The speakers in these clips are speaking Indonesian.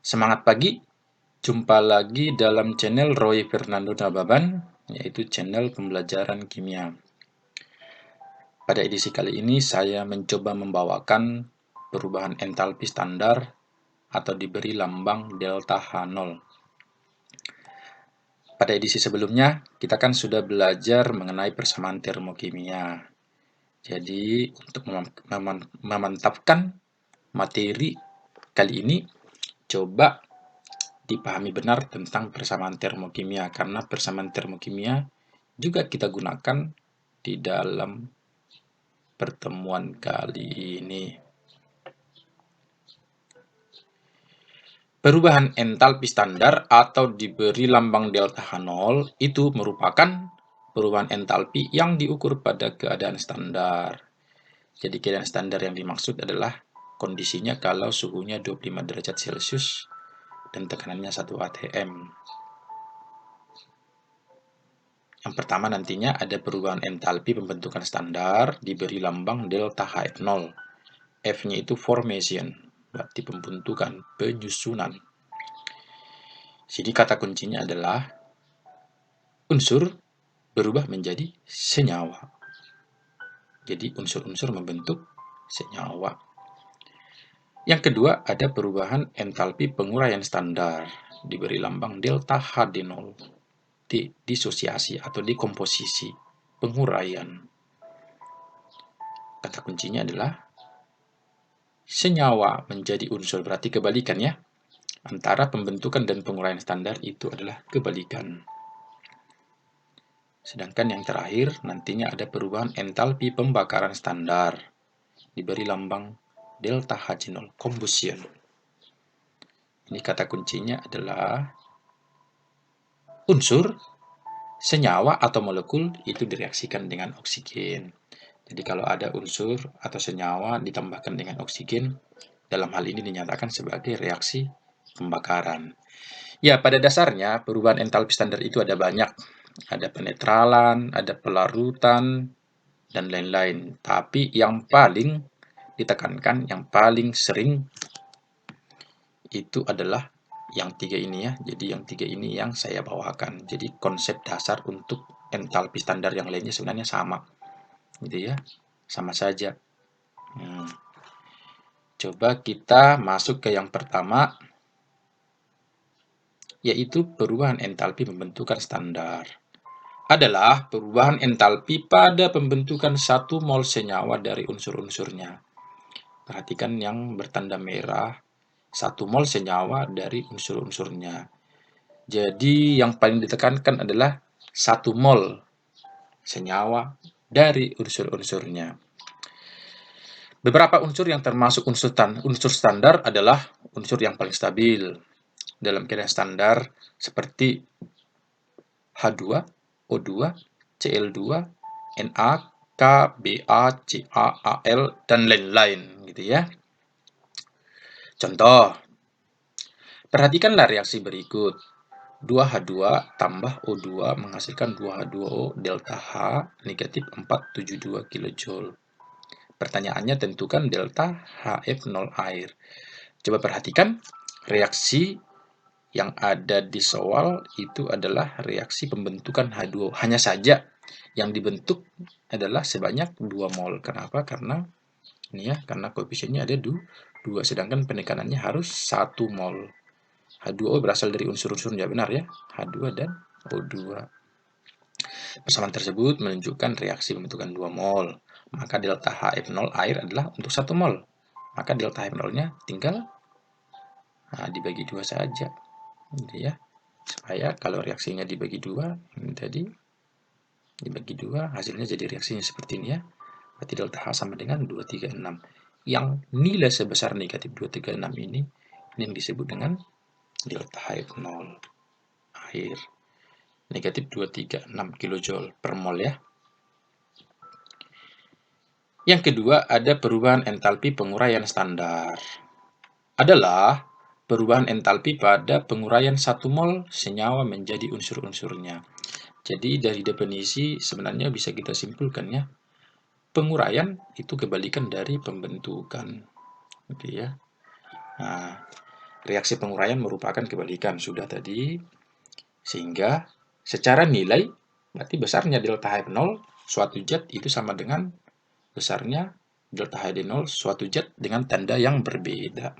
Semangat pagi, jumpa lagi dalam channel Roy Fernando Nababan, yaitu channel pembelajaran kimia. Pada edisi kali ini saya mencoba membawakan perubahan entalpi standar atau diberi lambang delta H0. Pada edisi sebelumnya, kita kan sudah belajar mengenai persamaan termokimia. Jadi, untuk memantapkan materi kali ini, coba dipahami benar tentang persamaan termokimia, karena persamaan termokimia juga kita gunakan di dalam pertemuan kali ini. Perubahan entalpi standar atau diberi lambang delta H0 itu merupakan perubahan entalpi yang diukur pada keadaan standar. Jadi keadaan standar yang dimaksud adalah kondisinya kalau suhunya 25 derajat Celcius dan tekanannya 1 atm. Yang pertama nantinya ada perubahan entalpi pembentukan standar diberi lambang delta H0. F-nya itu formation, berarti pembentukan, penyusunan. Jadi kata kuncinya adalah unsur berubah menjadi senyawa. Jadi unsur-unsur membentuk senyawa. Yang kedua ada perubahan entalpi penguraian standar diberi lambang delta HD0. Disosiasi atau dekomposisi, penguraian. Kata kuncinya adalah senyawa menjadi unsur, berarti kebalikan ya. Antara pembentukan dan penguraian standar itu adalah kebalikan. Sedangkan yang terakhir nantinya ada perubahan entalpi pembakaran standar diberi lambang delta H0, combustion. Ini kata kuncinya adalah unsur, senyawa atau molekul itu direaksikan dengan oksigen. Jadi kalau ada unsur atau senyawa ditambahkan dengan oksigen, dalam hal ini dinyatakan sebagai reaksi pembakaran. Ya, pada dasarnya perubahan entalpi standar itu ada banyak. Ada penetralan, ada pelarutan, dan lain-lain. Tapi yang paling ditekankan, yang paling sering itu adalah yang tiga ini ya. Jadi yang tiga ini yang saya bawakan. Jadi konsep dasar untuk entalpi standar yang lainnya sebenarnya sama. Gitu ya, sama saja. Coba kita masuk ke yang pertama, yaitu perubahan entalpi pembentukan standar. Adalah perubahan entalpi pada pembentukan 1 mol senyawa dari unsur-unsurnya. Perhatikan yang bertanda merah, 1 mol senyawa dari unsur-unsurnya. Jadi yang paling ditekankan adalah 1 mol senyawa dari unsur-unsurnya. Beberapa unsur yang termasuk unsur standar adalah unsur yang paling stabil dalam keadaan standar seperti H2, O2, Cl2, Na, K, Ba, Ca, Al, dan lain-lain gitu ya. Contoh, perhatikanlah reaksi berikut. 2H2 tambah O2 menghasilkan 2H2O delta H negatif 472 kJ. Pertanyaannya tentukan delta HF0 air. Coba perhatikan reaksi yang ada di soal itu adalah reaksi pembentukan H2O. Hanya saja yang dibentuk adalah sebanyak 2 mol. Kenapa? Karena ini ya, karena koefisiennya ada 2, sedangkan penekanannya harus 1 mol. H2O berasal dari unsur-unsurnya, benar ya? H2 dan O2. Persamaan tersebut menunjukkan reaksi pembentukan 2 mol. Maka delta HF0 air adalah untuk 1 mol. Maka delta HF0-nya tinggal dibagi 2 saja. Gitu ya. Supaya kalau reaksinya dibagi 2, ini tadi dibagi 2, hasilnya jadi reaksinya seperti ini ya. Berarti delta H sama dengan 236. Yang nilai sebesar negatif 236 ini yang disebut dengan delta HF0 air. Negatif 236 kJ per mol ya. Yang kedua ada perubahan entalpi penguraian standar. Adalah perubahan entalpi pada penguraian 1 mol senyawa menjadi unsur-unsurnya. Jadi dari definisi sebenarnya bisa kita simpulkan ya, penguraian itu kebalikan dari pembentukan, gitu ya. Nah, reaksi penguraian merupakan kebalikan sudah tadi, sehingga secara nilai berarti besarnya delta H0 suatu zat itu sama dengan besarnya delta HD0 suatu zat dengan tanda yang berbeda.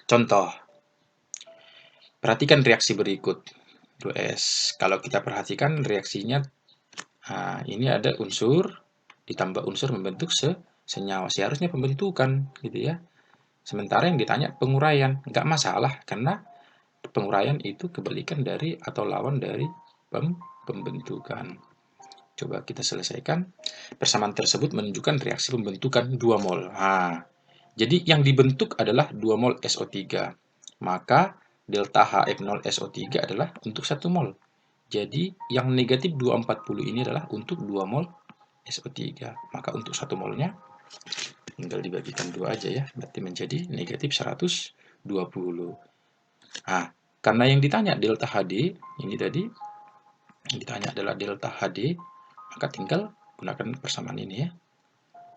Contoh, perhatikan reaksi berikut 2S. Kalau kita perhatikan reaksinya, nah, ini ada unsur ditambah unsur membentuk senyawa. Seharusnya pembentukan, gitu ya. Sementara yang ditanya penguraian, nggak masalah karena penguraian itu kebalikan dari atau lawan dari pembentukan. Coba kita selesaikan. Persamaan tersebut menunjukkan reaksi pembentukan 2 mol. Nah, jadi yang dibentuk adalah 2 mol SO3. Maka delta HF0SO3 adalah untuk 1 mol. Jadi yang negatif 240 ini adalah untuk 2 mol SO3. Maka untuk 1 molnya tinggal dibagikan 2 aja ya. Berarti menjadi negatif 120. Nah, karena yang ditanya delta HD, ini tadi yang ditanya adalah delta HD, maka tinggal gunakan persamaan ini ya.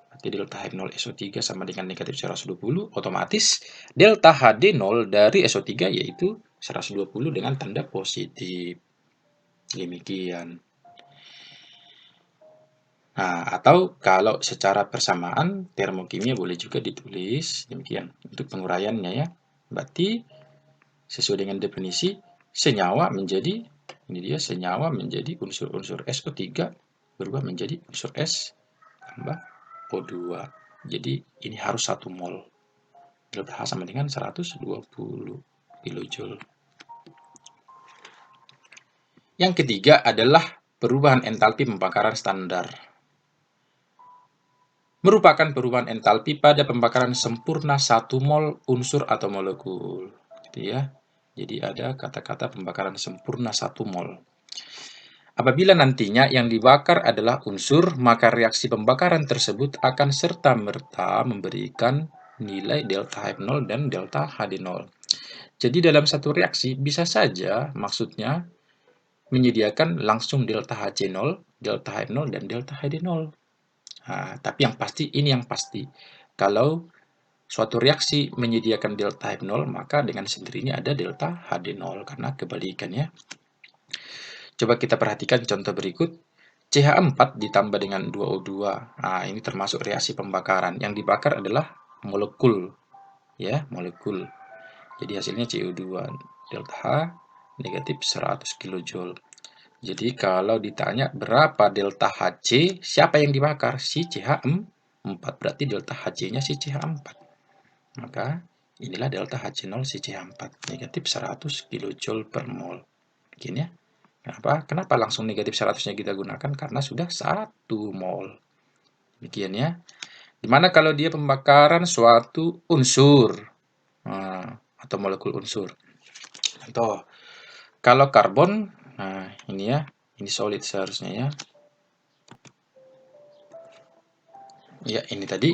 Berarti delta H0SO3 sama dengan negatif 120, otomatis delta HD0 dari SO3 yaitu 120 dengan tanda positif. Demikian. Nah, atau kalau secara persamaan, termokimia boleh juga ditulis demikian untuk penguraiannya ya. Berarti sesuai dengan definisi, senyawa menjadi, ini dia senyawa menjadi unsur-unsur SO3 berubah menjadi unsur S tambah O2. Jadi ini harus 1 mol. Delta H sama dengan 120 kilojoule. Yang ketiga adalah perubahan entalpi pembakaran standar. Merupakan perubahan entalpi pada pembakaran sempurna 1 mol unsur atau molekul. Gitu ya. Jadi ada kata-kata pembakaran sempurna 1 mol. Apabila nantinya yang dibakar adalah unsur, maka reaksi pembakaran tersebut akan serta-merta memberikan nilai delta H0 dan delta HD0. Jadi dalam satu reaksi bisa saja maksudnya menyediakan langsung delta HC0, delta H0, dan delta HD0. Nah, tapi yang pasti, ini yang pasti. Kalau suatu reaksi menyediakan delta H0, maka dengan sendirinya ada delta HD0 karena kebalikannya. Coba kita perhatikan contoh berikut. CH4 ditambah dengan 2O2. Nah, ini termasuk reaksi pembakaran. Yang dibakar adalah molekul. Ya, molekul. Jadi hasilnya CO2. Delta H negatif 100 kJ. Jadi kalau ditanya berapa delta Hc, siapa yang dibakar? Si CH4. Berarti delta Hc-nya si CH4. Maka inilah delta Hc0 si CH4. Negatif 100 kJ per mol. Begini ya. Kenapa langsung negatif 100-nya kita gunakan? Karena sudah 1 mol. Demikian ya. Dimana kalau dia pembakaran suatu unsur atau molekul unsur. Contoh, kalau karbon, nah ini ya, ini solid seharusnya ya. Ya, ini tadi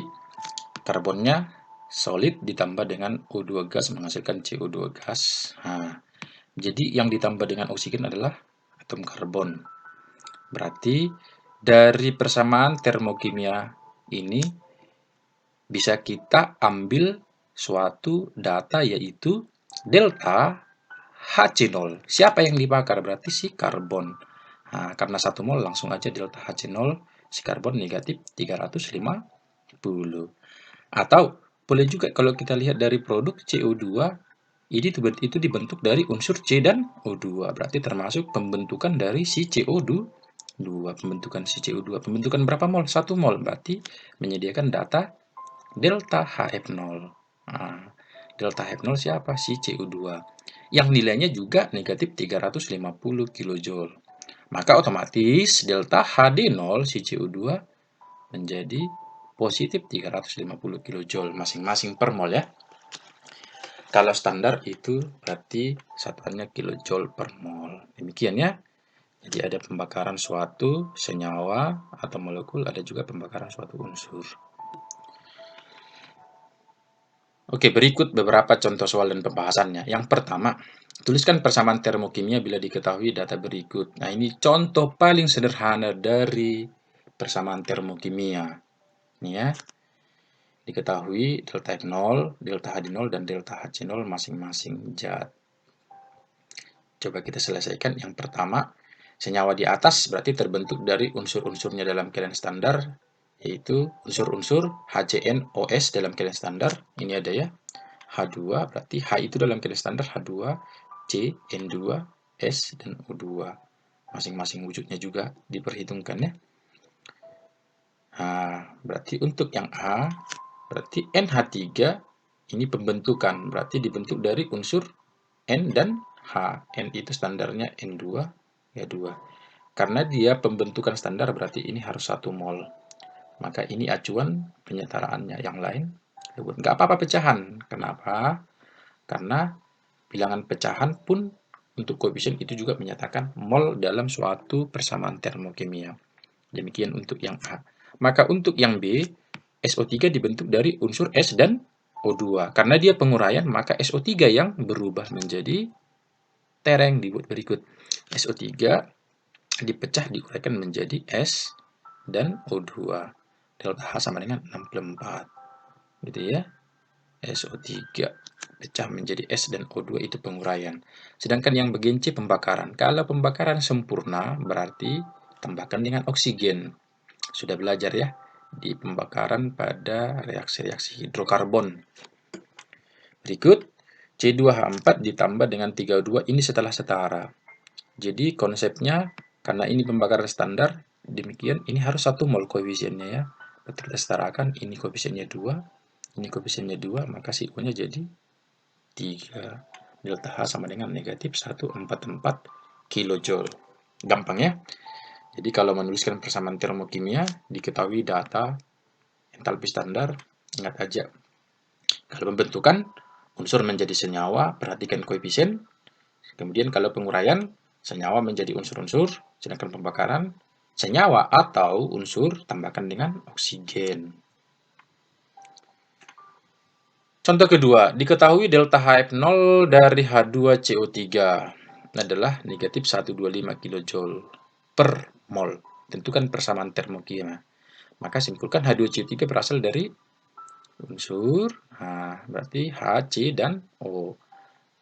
karbonnya solid ditambah dengan O2 gas menghasilkan CO2 gas. Nah, jadi yang ditambah dengan oksigen adalah atom karbon. Berarti dari persamaan termokimia ini bisa kita ambil suatu data yaitu delta HC0. Siapa yang dibakar? Berarti si karbon. Nah, karena 1 mol langsung aja delta HC0 si karbon negatif 350. Atau boleh juga kalau kita lihat dari produk CO2 itu dibentuk dari unsur C dan O2. Berarti termasuk pembentukan dari si CO2. Pembentukan si CO2. Pembentukan berapa mol? 1 mol. Berarti menyediakan data delta HF0. Nah, delta HF0 siapa? Si CO2. Yang nilainya juga negatif 350 kJ. Maka otomatis delta HD0 si CO2 menjadi positif 350 kJ masing-masing per mol ya. Kalau standar itu berarti satuannya kilojoule per mol. Demikian ya. Jadi ada pembakaran suatu senyawa atau molekul, ada juga pembakaran suatu unsur. Oke, berikut beberapa contoh soal dan pembahasannya. Yang pertama, tuliskan persamaan termokimia bila diketahui data berikut. Nah, ini contoh paling sederhana dari persamaan termokimia. Ini ya, diketahui delta F0, delta H0, dan delta HC0 masing-masing zat. Coba kita selesaikan. Yang pertama, senyawa di atas berarti terbentuk dari unsur-unsurnya dalam keadaan standar, yaitu unsur-unsur HCNOS dalam keadaan standar. Ini ada ya. H2 berarti H itu dalam keadaan standar H2, C, N2, S, dan O2. Masing-masing wujudnya juga diperhitungkan ya. Nah, berarti untuk yang A, berarti NH3 ini pembentukan, berarti dibentuk dari unsur N dan H. N itu standarnya N2, ya 2. Karena dia pembentukan standar berarti ini harus 1 mol. Maka ini acuan penyetaraannya. Yang lain, nggak apa-apa pecahan. Kenapa? Karena bilangan pecahan pun untuk koefisien itu juga menyatakan mol dalam suatu persamaan termokimia. Demikian untuk yang A. Maka untuk yang B, SO3 dibentuk dari unsur S dan O2. Karena dia penguraian, maka SO3 yang berubah menjadi tereng dibuat berikut. SO3 dipecah diuraikan menjadi S dan O2. Delta H sama dengan 64. Gitu ya. SO3 pecah menjadi S dan O2 itu penguraian. Sedangkan yang bagian C pembakaran. Kalau pembakaran sempurna berarti tambahkan dengan oksigen. Sudah belajar ya di pembakaran pada reaksi-reaksi hidrokarbon. Berikut C2H4 ditambah dengan 32 ini setelah setara. Jadi konsepnya karena ini pembakaran standar, demikian ini harus 1 mol koefisiennya ya. Kita setarakan ini koefisiennya 2, ini koefisiennya 2, maka si O-nya jadi 3. Delta H sama dengan negatif 144 kJ. Gampang ya. Jadi kalau menuliskan persamaan termokimia, diketahui data entalpi standar, ingat aja. Kalau pembentukan, unsur menjadi senyawa, perhatikan koefisien. Kemudian kalau penguraian, senyawa menjadi unsur-unsur, sedangkan pembakaran, senyawa atau unsur tambahkan dengan oksigen. Contoh kedua, diketahui delta HF0 dari H2CO3 adalah negatif 125 kJ per mol. Tentukan persamaan termokimia. Maka simpulkan H2CO3 berasal dari unsur, berarti H, C, dan O.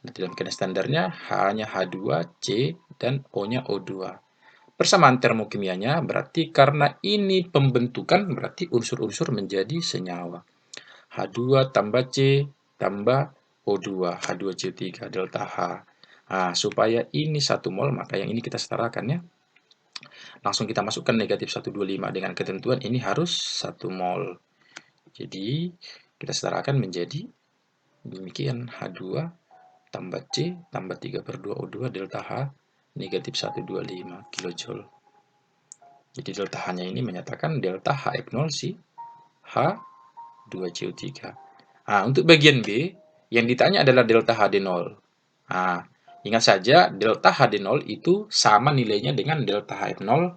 Dalam keadaan standarnya H-nya H2, C, dan O-nya O2. Persamaan termokimianya berarti karena ini pembentukan berarti unsur-unsur menjadi senyawa. H2 tambah C tambah O2, H2CO3, delta H. Nah, supaya ini 1 mol, maka yang ini kita setarakan ya. Langsung kita masukkan negatif 125 dengan ketentuan ini harus 1 mol. Jadi, kita setarakan menjadi demikian H2 tambah C tambah 3/2 O2 delta H negatif 125 kJ. Jadi delta H-nya ini menyatakan delta HF0 si H2CO3. Nah, untuk bagian B, yang ditanya adalah delta HD0. Nah, ingat saja delta HD0 itu sama nilainya dengan delta HF0,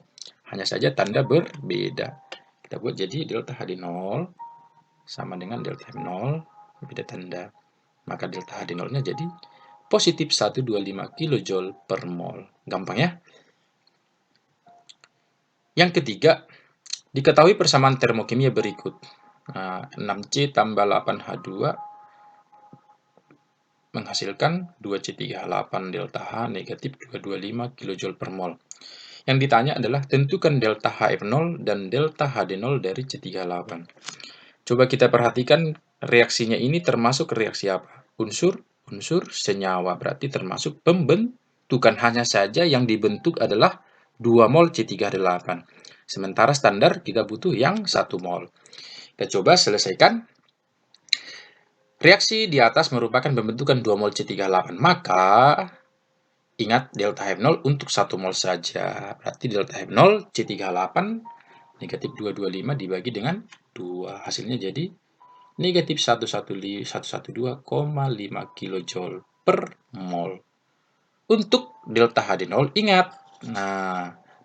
hanya saja tanda berbeda. Kita buat jadi delta HD0 sama dengan delta F0, beda tanda. Maka delta HD0-nya jadi positif 125 kJ per mol. Gampang ya? Yang ketiga, diketahui persamaan termokimia berikut. 6C tambah 8H2 menghasilkan 2C3H8 delta H negatif 225 kJ per mol. Yang ditanya adalah tentukan delta HF0 dan delta HD0 dari C3H8. Coba kita perhatikan reaksinya ini termasuk reaksi apa? Unsur senyawa, berarti termasuk pembentukan. Hanya saja yang dibentuk adalah 2 mol C3H8. Sementara standar kita butuh yang 1 mol. Kita coba selesaikan. Reaksi di atas merupakan pembentukan 2 mol C3H8. Maka ingat delta H0 untuk 1 mol saja. Berarti delta H0 C3H8 negatif 225 dibagi dengan 2. Hasilnya jadi negatif 112,5 kJ per mol. Untuk delta HD0 ingat,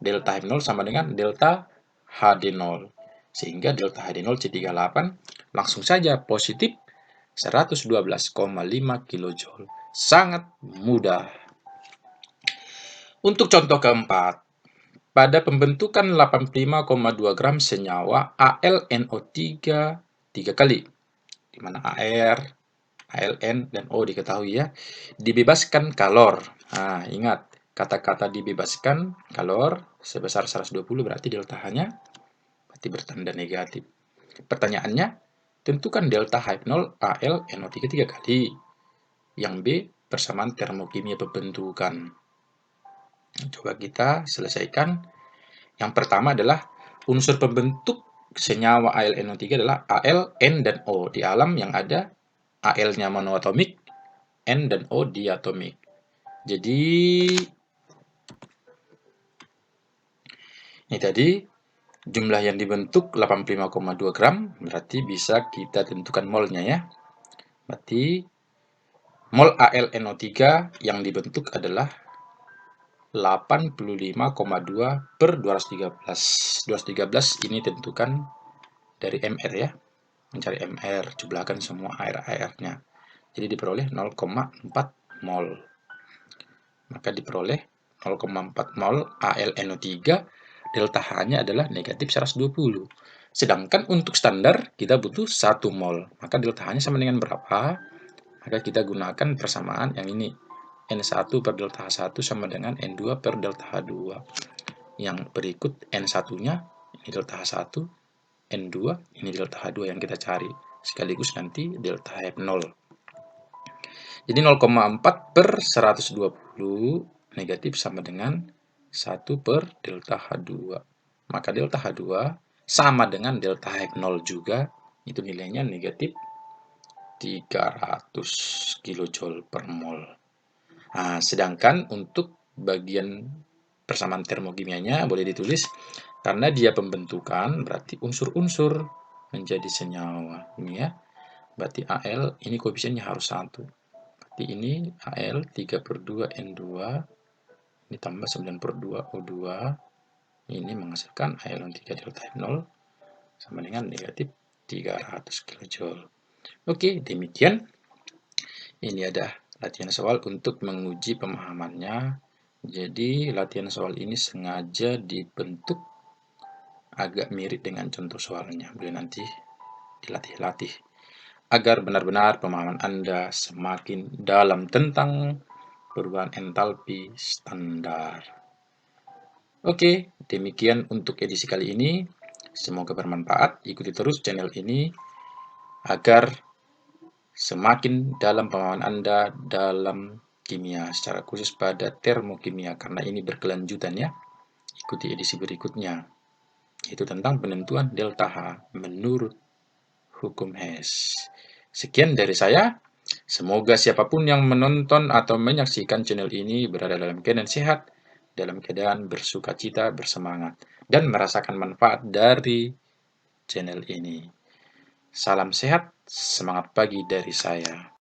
delta H0 sama dengan delta HD0. Sehingga delta HD0 C38 langsung saja positif 112,5 kJ. Sangat mudah. Untuk contoh keempat, pada pembentukan 85,2 gram senyawa AlNO3 3 kali, di mana Ar, Aln, dan O diketahui ya, dibebaskan kalor. Nah, ingat, kata-kata dibebaskan kalor sebesar 120 berarti delta H-nya berarti bertanda negatif. Pertanyaannya, tentukan delta H0 AlNO3 3 kali. Yang B, persamaan termokimia pembentukan. Coba kita selesaikan. Yang pertama adalah unsur pembentuk senyawa AlNO3 adalah Al, N, dan O. Di alam yang ada Al-nya monoatomik, N dan O diatomik. Jadi ini tadi jumlah yang dibentuk 85,2 gram, berarti bisa kita tentukan molnya ya. Berarti mol AlNO3 yang dibentuk adalah 85,2 per 213. 213 ini tentukan dari MR ya. Mencari MR, jumlahkan semua air-airnya. Jadi diperoleh 0,4 mol. Maka diperoleh 0,4 mol AlNO3, delta H-nya adalah negatif 120. Sedangkan untuk standar kita butuh 1 mol. Maka delta H-nya sama dengan berapa? Maka kita gunakan persamaan yang ini. N1 per delta H1 sama dengan N2 per delta H2. Yang berikut N1-nya, ini delta H1, N2, ini delta H2 yang kita cari. Sekaligus nanti delta H0. Jadi 0,4 per 120 negatif sama dengan 1 per delta H2. Maka delta H2 sama dengan delta H0 juga, itu nilainya negatif 300 kJ per mol. Nah, sedangkan untuk bagian persamaan termokimianya boleh ditulis karena dia pembentukan berarti unsur-unsur menjadi senyawa. Ini ya. Berarti Al ini koefisiennya harus 1. Berarti ini Al 3/2 N2 ini tambah 9/2 O2. Ini menghasilkan Al3 delta F0 sama dengan negatif 300 kJ. Oke, demikian. Ini ada latihan soal untuk menguji pemahamannya. Jadi latihan soal ini sengaja dibentuk agak mirip dengan contoh soalnya. Boleh nanti dilatih-latih agar benar-benar pemahaman Anda semakin dalam tentang perubahan entalpi standar. Oke, demikian untuk edisi kali ini. Semoga bermanfaat. Ikuti terus channel ini agar semakin dalam pemahaman Anda dalam kimia, secara khusus pada termokimia, karena ini berkelanjutan ya. Ikuti edisi berikutnya, yaitu tentang penentuan delta H menurut hukum Hess. Sekian dari saya. Semoga siapapun yang menonton atau menyaksikan channel ini berada dalam keadaan sehat, dalam keadaan bersukacita, bersemangat, dan merasakan manfaat dari channel ini. Salam sehat, semangat pagi dari saya.